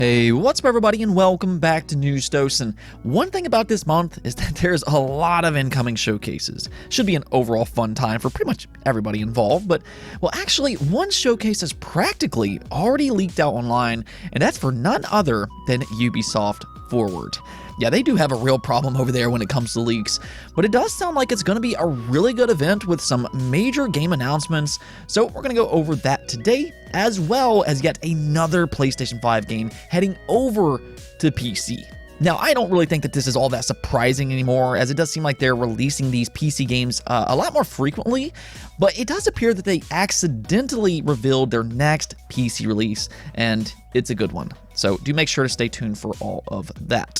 Hey, what's up everybody and welcome back to News Dose. And one thing about this month is that there's a lot of incoming showcases. Should be an overall fun time for pretty much everybody involved, but well actually one showcase is practically already leaked out online, and that's for none other than Ubisoft Forward. Yeah, they do have a real problem over there when it comes to leaks, but it does sound like it's going to be a really good event with some major game announcements, so we're going to go over that today, as well as yet another PlayStation 5 game heading over to PC. Now, I don't really think that this is all that surprising anymore, as it does seem like they're releasing these PC games a lot more frequently, but it does appear that they accidentally revealed their next PC release, and it's a good one. So do make sure to stay tuned for all of that.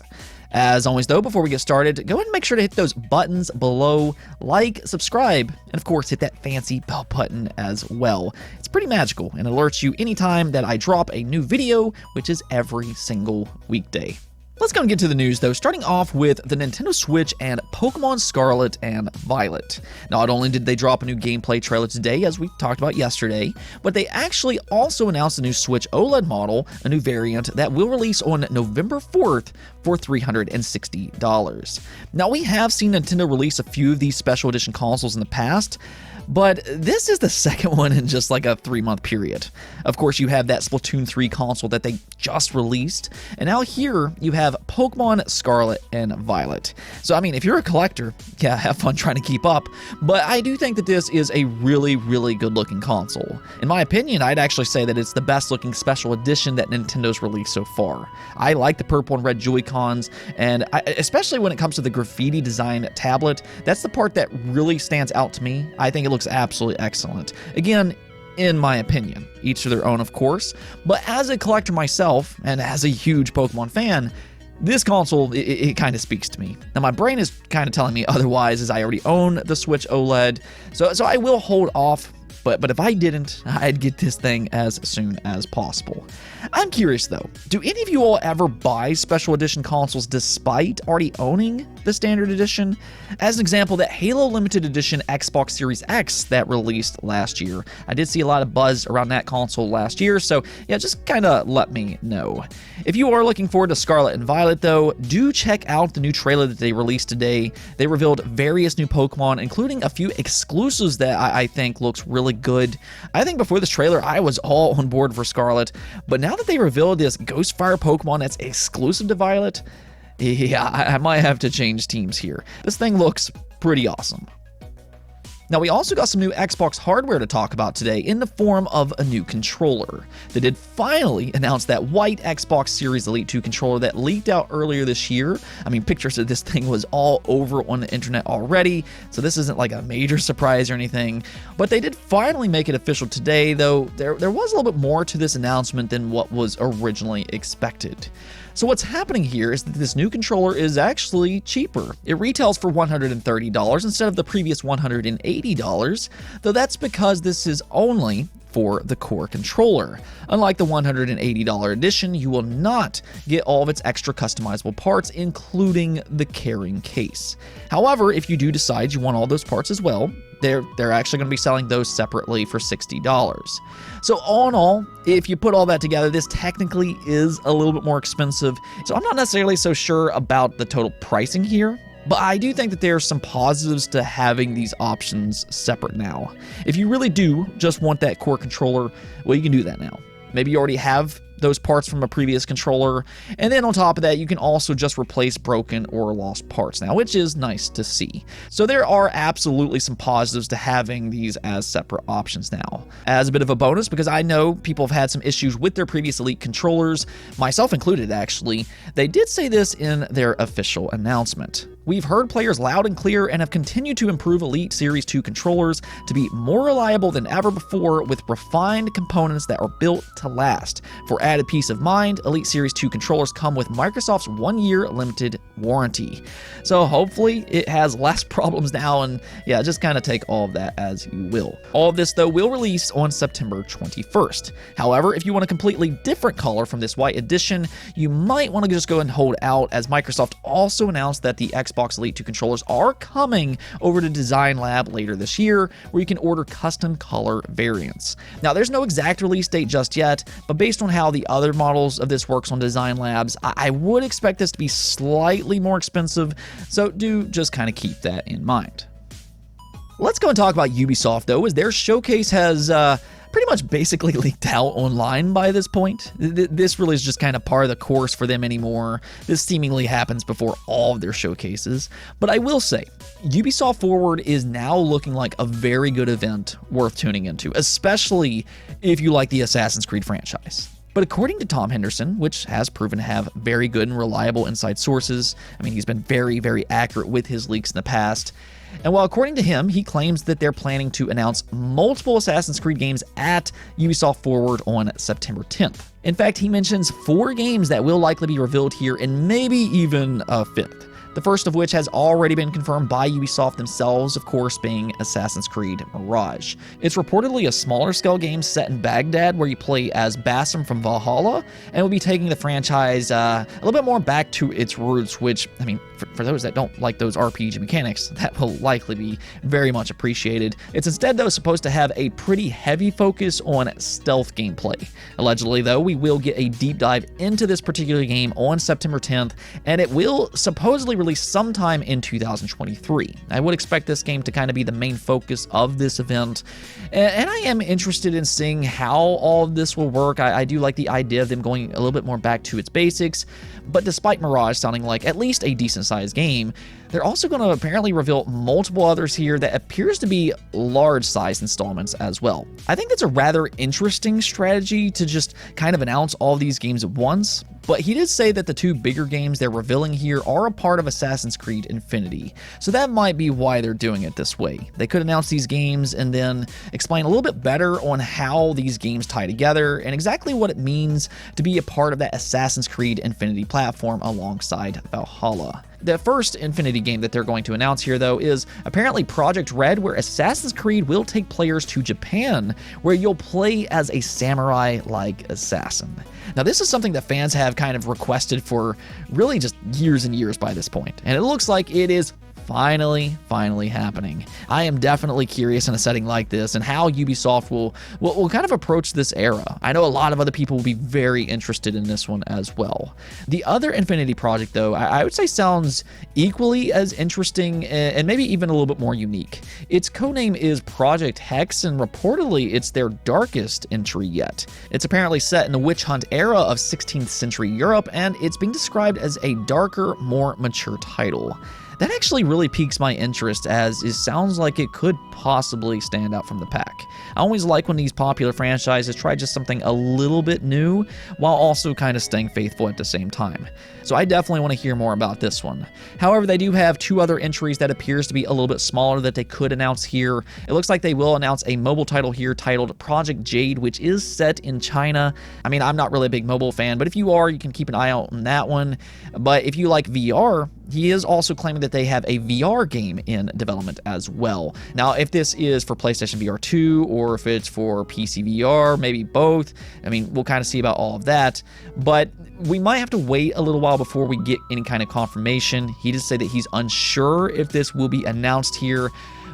As always though, before we get started, go ahead and make sure to hit those buttons below, like, subscribe, and of course hit that fancy bell button as well. It's pretty magical and alerts you anytime that I drop a new video, which is every single weekday. Let's go and get to the news though, starting off with the Nintendo Switch and Pokemon Scarlet and Violet. Not only did they drop a new gameplay trailer today, as we talked about yesterday, but they actually also announced a new Switch OLED model, a new variant that will release on November 4th for $360. Now, we have seen Nintendo release a few of these special edition consoles in the past, but this is the second one in just like a 3-month period. Of course, you have that Splatoon 3 console that they just released, and now here you have Pokemon Scarlet and Violet. So, I mean, if you're a collector, yeah, have fun trying to keep up, but I do think that this is a really, really good-looking console. In my opinion, I'd actually say that it's the best-looking special edition that Nintendo's released so far. I like the purple and red Joy-Cons, and especially when it comes to the graffiti design tablet, that's the part that really stands out to me. I think it looks absolutely excellent. Again, in my opinion, each to their own, of course, but as a collector myself, and as a huge Pokemon fan, this console, it kind of speaks to me. Now, my brain is kind of telling me otherwise, as I already own the Switch OLED, so I will hold off, but if I didn't, I'd get this thing as soon as possible. I'm curious though, do any of you all ever buy special edition consoles despite already owning the standard edition? As an example, that Halo limited edition Xbox Series X that released last year. I did see a lot of buzz around that console last year, so yeah, just kind of let me know. If you are looking forward to Scarlet and Violet though, do check out the new trailer that they released today. They revealed various new Pokemon, including a few exclusives that I think looks really good. I think before this trailer, I was all on board for Scarlet, but now that they revealed this Ghostfire Pokemon that's exclusive to Violet, yeah, I might have to change teams here. This thing looks pretty awesome. Now, we also got some new Xbox hardware to talk about today in the form of a new controller. They did finally announce that white Xbox Series Elite 2 controller that leaked out earlier this year. I mean, pictures of this thing was all over on the internet already, so this isn't like a major surprise or anything. But they did finally make it official today, though there was a little bit more to this announcement than what was originally expected. So what's happening here is that this new controller is actually cheaper. It retails for $130 instead of the previous $180, though that's because this is only for the core controller. Unlike the $180 edition, you will not get all of its extra customizable parts, including the carrying case. However, if you do decide you want all those parts as well, they're actually going to be selling those separately for $60. So all in all, if you put all that together, this technically is a little bit more expensive. So I'm not necessarily so sure about the total pricing here, but I do think that there are some positives to having these options separate now. If you really do just want that core controller, well, you can do that now. Maybe you already have those parts from a previous controller, and then on top of that, you can also just replace broken or lost parts now, which is nice to see. So there are absolutely some positives to having these as separate options now. As a bit of a bonus, because I know people have had some issues with their previous Elite controllers, myself included actually, they did say this in their official announcement. We've heard players loud and clear and have continued to improve Elite Series 2 controllers to be more reliable than ever before with refined components that are built to last. For added peace of mind, Elite Series 2 controllers come with Microsoft's 1-year limited warranty. So hopefully it has less problems now, and yeah, just kind of take all of that as you will. All of this though will release on September 21st. However, if you want a completely different color from this white edition, you might want to just go and hold out, as Microsoft also announced that the Xbox Xbox Elite 2 controllers are coming over to Design Lab later this year, where you can order custom color variants. Now, there's no exact release date just yet, but based on how the other models of this works on Design Labs, I would expect this to be slightly more expensive, so do just kind of keep that in mind. Let's go and talk about Ubisoft, though, as their showcase has pretty much basically leaked out online by this point. This really is just kind of par of the course for them anymore. This seemingly happens before all of their showcases. But I will say, Ubisoft Forward is now looking like a very good event worth tuning into, especially if you like the Assassin's Creed franchise. But according to Tom Henderson, which has proven to have very good and reliable inside sources, I mean, he's been very, very accurate with his leaks in the past. And while according to him, he claims that they're planning to announce multiple Assassin's Creed games at Ubisoft Forward on September 10th. In fact, he mentions 4 games that will likely be revealed here and maybe even a 5th. The first of which has already been confirmed by Ubisoft themselves, of course, being Assassin's Creed Mirage. It's reportedly a smaller scale game set in Baghdad where you play as Basim from Valhalla, and will be taking the franchise a little bit more back to its roots, which, I mean, for those that don't like those RPG mechanics, that will likely be very much appreciated. It's instead, though, supposed to have a pretty heavy focus on stealth gameplay. Allegedly, though, we will get a deep dive into this particular game on September 10th, and it will supposedly release sometime in 2023. I would expect this game to kind of be the main focus of this event, and I am interested in seeing how all of this will work. I do like the idea of them going a little bit more back to its basics, but despite Mirage sounding like at least a decent-sized game, they're also going to apparently reveal multiple others here that appears to be large-sized installments as well. I think that's a rather interesting strategy to just kind of announce all of these games at once, but he did say that the 2 bigger games they're revealing here are a part of Assassin's Creed Infinity, so that might be why they're doing it this way. They could announce these games and then explain a little bit better on how these games tie together and exactly what it means to be a part of that Assassin's Creed Infinity platform alongside Valhalla. The first Infinity game that they're going to announce here, though, is apparently Project Red, where Assassin's Creed will take players to Japan, where you'll play as a samurai-like assassin. Now, this is something that fans have kind of requested for really just years and years by this point, and it looks like it is finally happening. I am definitely curious in a setting like this and how Ubisoft will kind of approach this era. I know a lot of other people will be very interested in this one as well. The other Infinity project, though, I would say sounds equally as interesting and maybe even a little bit more unique. Its codename is Project Hex, and reportedly it's their darkest entry yet. It's apparently set in the witch hunt era of 16th century Europe, and it's being described as a darker, more mature title. That actually really piques my interest, as it sounds like it could possibly stand out from the pack. I always like when these popular franchises try just something a little bit new, while also kind of staying faithful at the same time. So I definitely want to hear more about this one. However, they do have 2 other entries that appears to be a little bit smaller that they could announce here. It looks like they will announce a mobile title here titled Project Jade, which is set in China. I mean, I'm not really a big mobile fan, but if you are, you can keep an eye out on that one. But if you like VR, he is also claiming that they have a VR game in development as well. Now, if this is for PlayStation VR 2 or if it's for PC VR, maybe both, I mean, we'll kind of see about all of that. But we might have to wait a little while before we get any kind of confirmation. He did say that he's unsure if this will be announced here.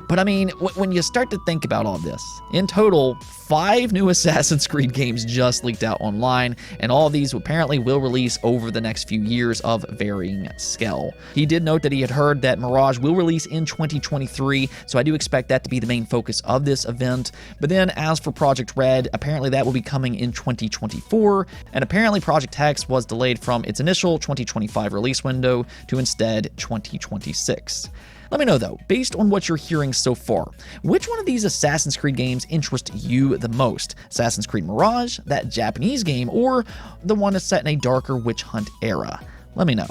But I mean, when you start to think about all this, in total, 5 new Assassin's Creed games just leaked out online, and all of these apparently will release over the next few years of varying scale. He did note that he had heard that Mirage will release in 2023, so I do expect that to be the main focus of this event. But then as for Project Red, apparently that will be coming in 2024, and apparently Project Hex was delayed from its initial 2025 release window to instead 2026. Let me know, though, based on what you're hearing so far, which one of these Assassin's Creed games interests you the most? Assassin's Creed Mirage, that Japanese game, or the one that's set in a darker witch hunt era? Let me know.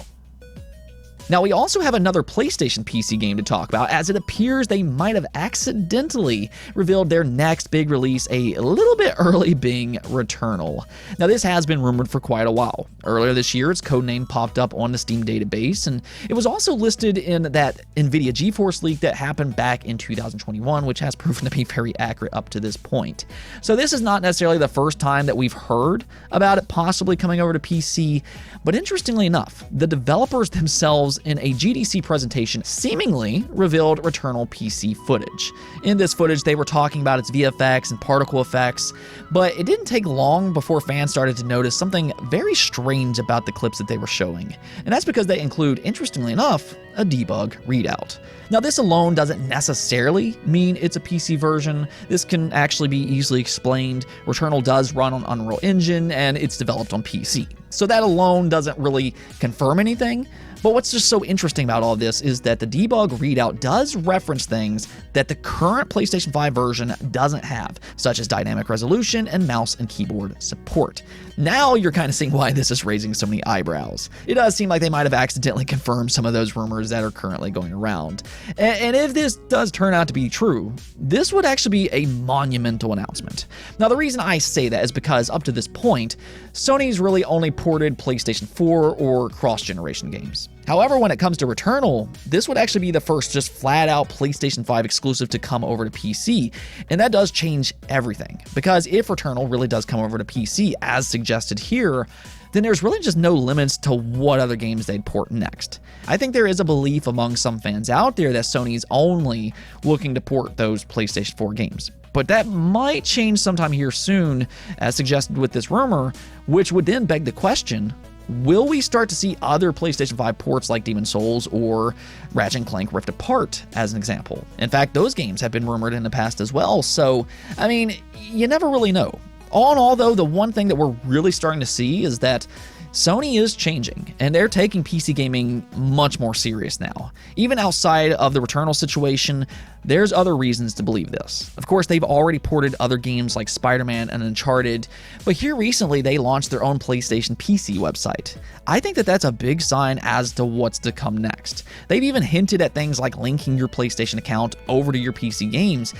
Now, we also have another PlayStation PC game to talk about, as it appears they might have accidentally revealed their next big release a little bit early, being Returnal. Now, this has been rumored for quite a while. Earlier this year, its codename popped up on the Steam database, and it was also listed in that NVIDIA GeForce leak that happened back in 2021, which has proven to be very accurate up to this point. So this is not necessarily the first time that we've heard about it possibly coming over to PC, but interestingly enough, the developers themselves themselves in a GDC presentation seemingly revealed Returnal PC footage. In this footage, they were talking about its VFX and particle effects, but it didn't take long before fans started to notice something very strange about the clips that they were showing. And that's because they include, interestingly enough, a debug readout. Now, this alone doesn't necessarily mean it's a PC version. This can actually be easily explained. Returnal does run on Unreal Engine, and it's developed on PC. So that alone doesn't really confirm anything. But what's just so interesting about all this is that the debug readout does reference things that the current PlayStation 5 version doesn't have, such as dynamic resolution and mouse and keyboard support. Now you're kind of seeing why this is raising so many eyebrows. It does seem like they might have accidentally confirmed some of those rumors that are currently going around. And if this does turn out to be true, this would actually be a monumental announcement. Now, the reason I say that is because up to this point, Sony's really only ported PlayStation 4 or cross-generation games. However, when it comes to Returnal, this would actually be the first just flat-out PlayStation 5 exclusive to come over to PC, and that does change everything. Because if Returnal really does come over to PC, as suggested here, then there's really just no limits to what other games they'd port next. I think there is a belief among some fans out there that Sony's only looking to port those PlayStation 4 games. But that might change sometime here soon, as suggested with this rumor, which would then beg the question, will we start to see other PlayStation 5 ports like Demon's Souls or Ratchet & Clank Rift Apart, as an example? In fact, those games have been rumored in the past as well, so, I mean, you never really know. All in all, though, the one thing that we're really starting to see is that Sony is changing, and they're taking PC gaming much more serious now. Even outside of the Returnal situation, there's other reasons to believe this. Of course, they've already ported other games like Spider-Man and Uncharted, but here recently they launched their own PlayStation PC website. I think that that's a big sign as to what's to come next. They've even hinted at things like linking your PlayStation account over to your PC games,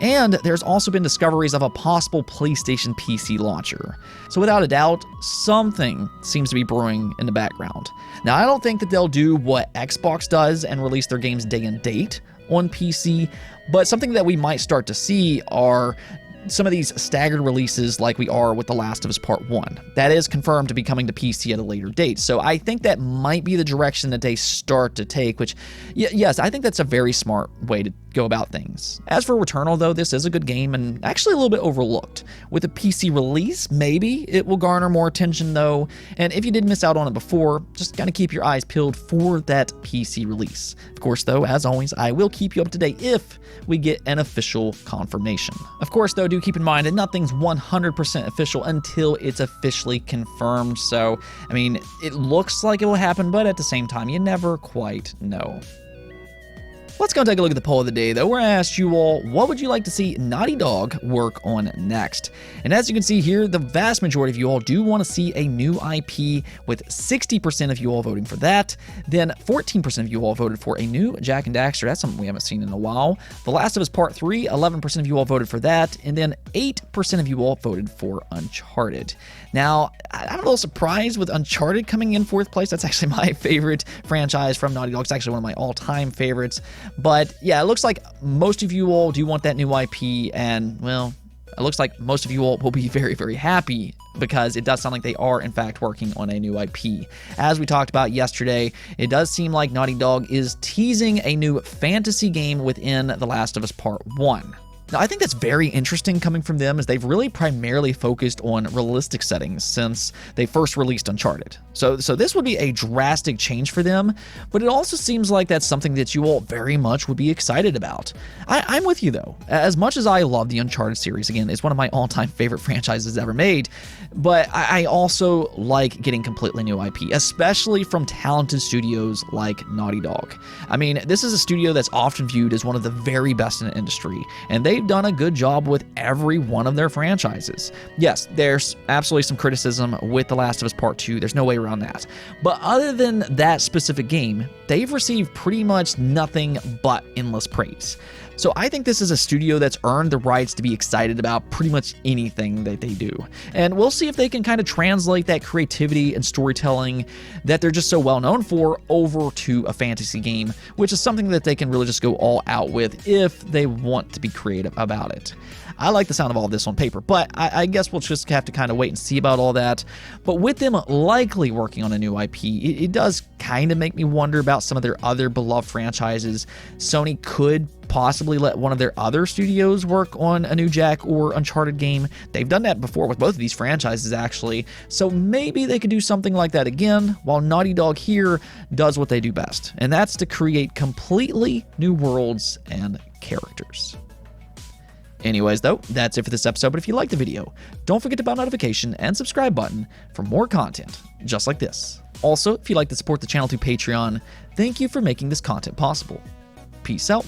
and there's also been discoveries of a possible PlayStation PC launcher. So without a doubt, something seems to be brewing in the background. Now, I don't think that they'll do what Xbox does and release their games day and date on PC, but something that we might start to see are some of these staggered releases like we are with The Last of Us Part 1. That is confirmed to be coming to PC at a later date, so I think that might be the direction that they start to take, which, yes, I think that's a very smart way to go about things. As for Returnal, though, this is a good game and actually a little bit overlooked. With a PC release, maybe it will garner more attention, though, and if you did miss out on it before, just kind of keep your eyes peeled for that PC release. Of course, though, as always, I will keep you up to date if we get an official confirmation. Of course, though, do keep in mind that nothing's 100% official until it's officially confirmed, so, I mean, it looks like it will happen, but at the same time, you never quite know. Let's go take a look at the poll of the day, though, where I asked you all, what would you like to see Naughty Dog work on next? And as you can see here, the vast majority of you all do want to see a new IP, with 60% of you all voting for that. Then 14% of you all voted for a new Jak and Daxter. That's something we haven't seen in a while. The Last of Us Part 3, 11% of you all voted for that. And then 8% of you all voted for Uncharted. Now, I'm a little surprised with Uncharted coming in 4th place. That's actually my favorite franchise from Naughty Dog. It's actually one of my all-time favorites. But yeah, it looks like most of you all do want that new IP, and, well, it looks like most of you all will be very, very happy because it does sound like they are, in fact, working on a new IP. As we talked about yesterday, it does seem like Naughty Dog is teasing a new fantasy game within The Last of Us Part 1. Now, I think that's very interesting coming from them, as they've really primarily focused on realistic settings since they first released Uncharted. So this would be a drastic change for them, but it also seems like that's something that you all very much would be excited about. I'm with you, though. As much as I love the Uncharted series, again, it's one of my all-time favorite franchises ever made, but I also like getting completely new IP, especially from talented studios like Naughty Dog. I mean, this is a studio that's often viewed as one of the very best in the industry, and they've done a good job with every one of their franchises. Yes, there's absolutely some criticism with The Last of Us Part 2, there's no way around that. But other than that specific game, they've received pretty much nothing but endless praise. So I think this is a studio that's earned the rights to be excited about pretty much anything that they do. And we'll see if they can kind of translate that creativity and storytelling that they're just so well known for over to a fantasy game, which is something that they can really just go all out with if they want to be creative about it. I like the sound of all of this on paper, but I guess we'll just have to kind of wait and see about all that. But with them likely working on a new IP, it does kind of make me wonder about some of their other beloved franchises. Sony could possibly let one of their other studios work on a new Jack or Uncharted game. They've done that before with both of these franchises, actually. So maybe they could do something like that again, while Naughty Dog here does what they do best, and that's to create completely new worlds and characters. Anyways, though, that's it for this episode, but if you liked the video, don't forget to bell notification and subscribe button for more content just like this. Also, if you'd like to support the channel through Patreon, thank you for making this content possible. Peace out.